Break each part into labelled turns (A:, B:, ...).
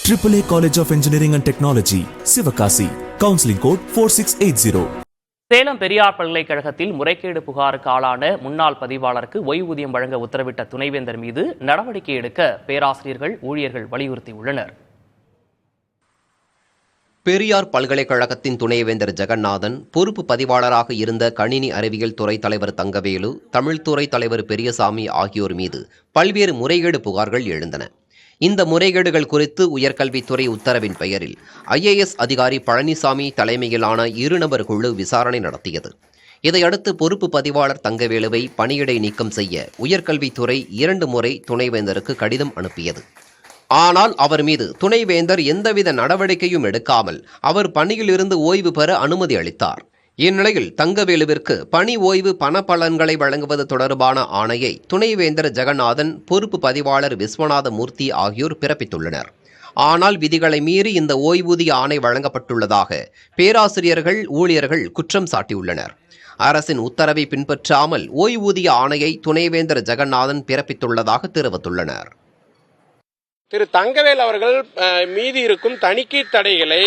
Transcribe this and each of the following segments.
A: AAA College of Engineering and Technology, Sivakasi. Counseling code 4680.
B: Salem Periyar பல்கலைக்கழகத்தில் முறைகேடு புகாருக்கு ஆளான முன்னாள் பதிவாளருக்கு ஓய்வூதியம் வழங்க உத்தரவிட்ட துணைவேந்தர் மீது நடவடிக்கை எடுக்க பேராசிரியர்கள், ஊழியர்கள் வலியுறுத்தியுள்ளனர்.
C: பெரியார் பல்கலைக்கழகத்தின் துணைவேந்தர் ஜெகநாதன், பொறுப்பு பதிவாளராக இருந்த கணினி அறிவியல் துறை தலைவர் தங்கவேலு, தமிழ்துறை தலைவர் பெரியசாமி ஆகியோர் மீது பல்வேறு முறைகேடு புகார்கள் எழுந்தன. இந்த முறைகேடுகள் குறித்து உயர்கல்வித்துறை உத்தரவின் பெயரில் IAS அதிகாரி பழனிசாமி தலைமையிலான 2 நபர் குழு விசாரணை நடத்தியது. இதையடுத்து பொறுப்பு பதிவாளர் தங்கவேலுவை பணியிடை நீக்கம் செய்ய உயர்கல்வித்துறை 2 முறை துணைவேந்தருக்கு கடிதம் அனுப்பியது. ஆனால் அவர் மீது துணைவேந்தர் எந்தவித நடவடிக்கையும் எடுக்காமல் அவர் பணியிலிருந்து ஓய்வு பெற அனுமதி அளித்தார். இந்நிலையில் தங்கவேலுவிற்கு பணி ஓய்வு பணப்பலன்களை வழங்குவது தொடர்பான ஆணையை துணைவேந்தர் ஜெகநாதன், பொறுப்பு பதிவாளர் விஸ்வநாத மூர்த்தி ஆகியோர் பிறப்பித்துள்ளனர். ஆனால் விதிகளை மீறி இந்த ஓய்வூதிய ஆணை வழங்கப்பட்டுள்ளதாக பேராசிரியர்கள், ஊழியர்கள் குற்றம் சாட்டியுள்ளனர். அரசின் உத்தரவை பின்பற்றாமல் ஓய்வூதிய ஆணையை துணைவேந்தர் ஜெகநாதன் பிறப்பித்துள்ளதாக தெரிவித்துள்ளனர்.
D: திரு தங்கவேல் அவர்கள் மீதி இருக்கும் தணிக்கை தடைகளை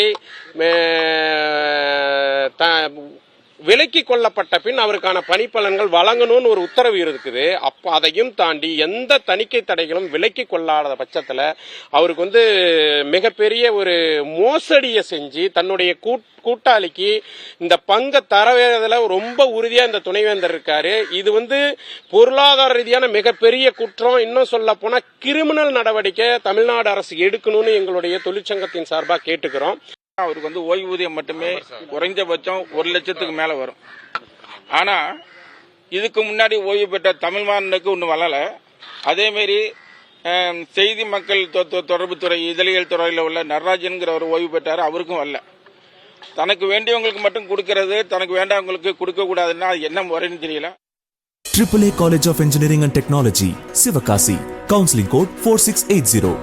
D: விலக்கி கொள்ளப்பட்ட பின் அவருக்கான பணிப்பலன்கள் வழங்கணும்னு ஒரு உத்தரவு இருக்குது. அப்போ அதையும் தாண்டி எந்த தணிக்கை தடைகளும் விலக்கி கொள்ளாத பட்சத்தில் அவருக்கு மிகப்பெரிய ஒரு மோசடியை செஞ்சு தன்னுடைய கூட்டாளிக்கு இந்த பங்கை தரவேறதுல ரொம்ப உறுதியா இந்த துணைவேந்தர் இருக்காரு. இது பொருளாதார ரீதியான மிகப்பெரிய குற்றம். இன்னும் சொல்ல போனா கிரிமினல் நடவடிக்கை தமிழ்நாடு அரசு எடுக்கணும்னு எங்களுடைய தொழிற்சங்கத்தின் சார்பாக கேட்டுக்கிறோம்.
E: அவருக்கு ஓய்வூதியம் மட்டுமே குறைஞ்சபட்சம் 1 லட்சத்துக்கு மேல வரும். ஆனா இதுக்கு முன்னாடி ஓய்வு பெற்ற தமிழ்மாறனுக்கு ஒன்றும் வரல. அதேமாரி செய்தி மக்கள் தொடர்புத்துறை இதழியல் துறையில் உள்ள நடராஜன்கிற ஒரு ஓய்வு பெற்றார், அவருக்கும் வரல. தனக்கு வேண்டியவங்களுக்கு மட்டும் கொடுக்கறது, தனக்கு வேண்டாதவங்களுக்கு கொடுக்க கூடாதுன்னா என்ன முறைன்னு தெரியல.
A: AAA College of Engineering and Technology, Sivakasi. Counseling code 4680.